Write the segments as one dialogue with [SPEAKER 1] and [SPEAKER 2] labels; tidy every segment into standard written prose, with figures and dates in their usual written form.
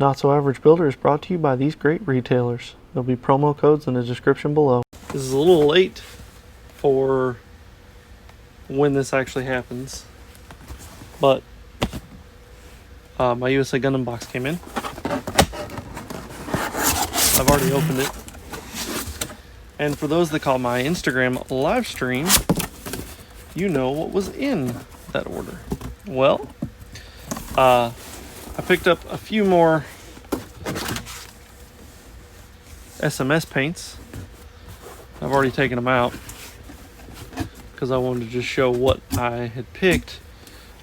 [SPEAKER 1] Not So Average Builder is brought to you by these great retailers. There'll be promo codes in the description below. This is a little late for when this actually happens, but my Usagundam box came in. I've already opened it. And for those that call my Instagram live stream, you know what was in that order. Well, I picked up a few more SMS paints. I've already taken them out because I wanted to just show what I had picked.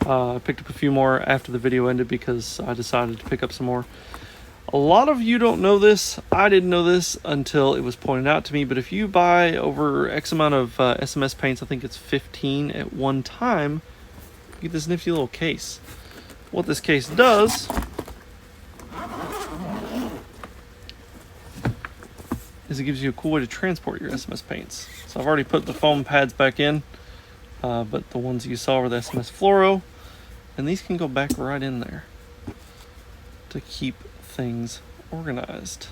[SPEAKER 1] I picked up a few more after the video ended because I decided to pick up some more. A lot of you don't know this. I didn't know this until it was pointed out to me, but if you buy over X amount of SMS paints, I think it's 15 at one time, you get this nifty little case. What this case does is it gives you a cool way to transport your SMS paints. So I've already put the foam pads back in, but the ones you saw were the SMS Fluoro, and these can go back right in there to keep things organized.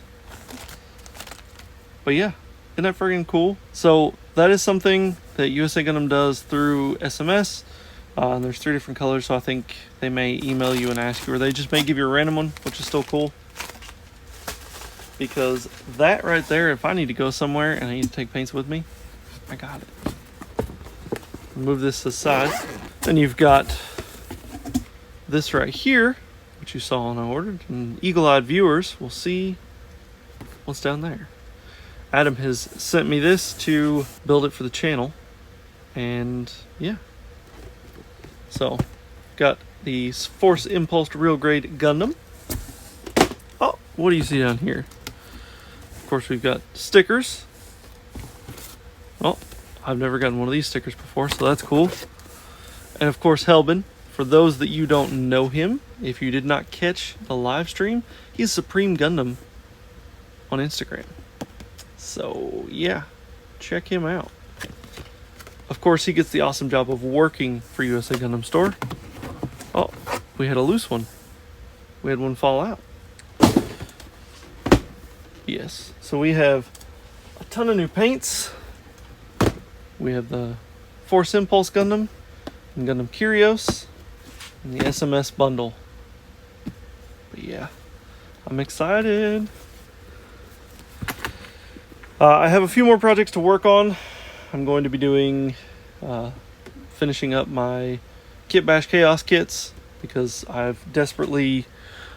[SPEAKER 1] But yeah, isn't that friggin' cool? So that is something that Usagundam does through SMS. And there's 3 different colors, so I think they may email you and ask you, or they just may give you a random one, which is still cool. Because that right there, if I need to go somewhere and I need to take paints with me, I got it. Move this aside. Then you've got this right here, which you saw when I ordered, and eagle-eyed viewers will see what's down there. Adam has sent me this to build it for the channel, and yeah. So, got the Force Impulsed Real Grade Gundam. Oh, what do you see down here? Of course, we've got stickers. Oh, I've never gotten one of these stickers before, so that's cool. And of course, Helbin. For those that you don't know him, if you did not catch the live stream, he's Supreme Gundam on Instagram. So, yeah, check him out. Of course, he gets the awesome job of working for Usagundamstore. Oh, we had a loose one. We had one fall out. Yes, so we have a ton of new paints. We have the Force Impulse Gundam and Gundam Curios and the SMS bundle. But yeah, I'm excited. I have a few more projects to work on. I'm going to be doing, finishing up my Kit Bash Chaos kits because I've desperately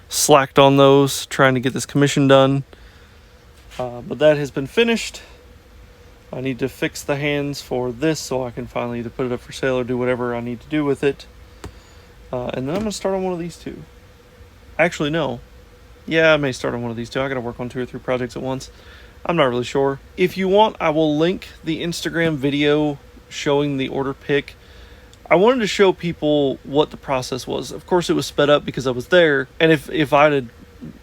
[SPEAKER 1] slacked on those trying to get this commission done. But that has been finished. I need to fix the hands for this so I can finally either put it up for sale or do whatever I need to do with it. And then I'm going to start on one of these two. Actually, no. Yeah, I may start on one of these two. I got to work on 2 or 3 projects at once. I'm not really sure. If you want, I will link the Instagram video showing the order pick. I wanted to show people what the process was. Of course, it was sped up because I was there. And if I had,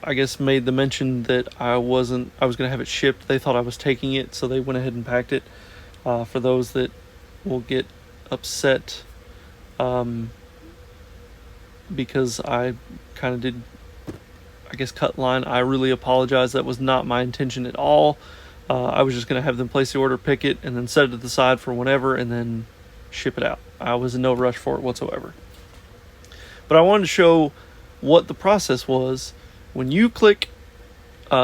[SPEAKER 1] I guess, made the mention that I was going to have it shipped, they thought I was taking it, so they went ahead and packed it. For those that will get upset because I kind of did, I guess, cut line, I really apologize. That was not my intention at all. I was just going to have them place the order, pick it, and then set it to the side for whenever, and then ship it out. I was in no rush for it whatsoever. But I wanted to show what the process was when you click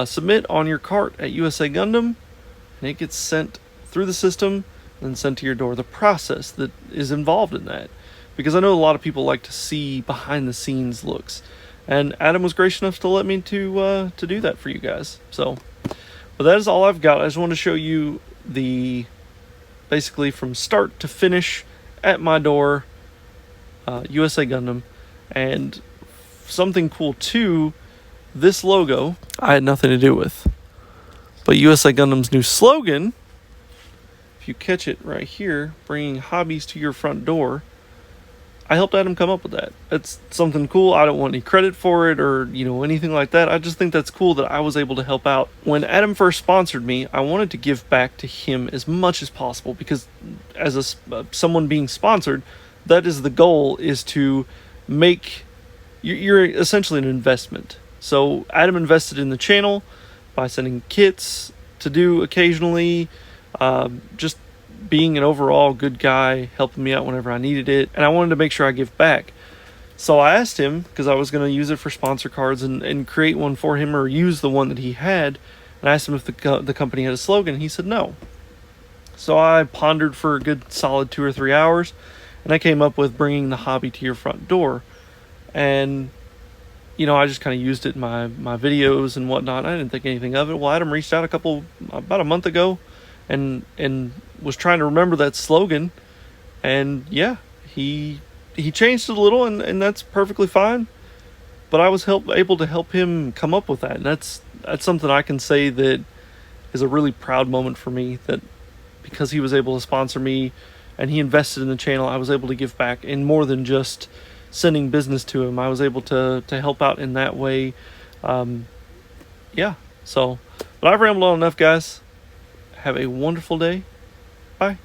[SPEAKER 1] submit on your cart at Usagundam, and it gets sent through the system and sent to your door. The process that is involved in that, because I know a lot of people like to see behind the scenes looks. And Adam was gracious enough to let me to do that for you guys. So, but that is all I've got. I just want to show you the, basically from start to finish at my door, Usagundam. And something cool too, this logo I had nothing to do with. But Usagundam's new slogan, if you catch it right here, bringing hobbies to your front door, I helped Adam come up with that. It's something cool. I don't want any credit for it or, anything like that. I just think that's cool that I was able to help out. When Adam first sponsored me, I wanted to give back to him as much as possible because as someone being sponsored, that is the goal, is to make, you're essentially an investment. So Adam invested in the channel by sending kits to do occasionally, just being an overall good guy, helping me out whenever I needed it, and I wanted to make sure I give back. So I asked him, because I was going to use it for sponsor cards and create one for him or use the one that he had, and I asked him if the company had a slogan. He said no. So I pondered for a good solid 2 or 3 hours, and I came up with bringing the hobby to your front door. And I just kind of used it in my videos and whatnot. I didn't think anything of it. Well, Adam reached out about a month ago, and was trying to remember that slogan, and yeah, he changed it a little, and that's perfectly fine. But I was able to help him come up with that, and that's something I can say that is a really proud moment for me, that because he was able to sponsor me and he invested in the channel, I was able to give back in more than just sending business to him. I was able to help out in that way. Yeah, so, but I've rambled on enough, guys. Have a wonderful day. Bye.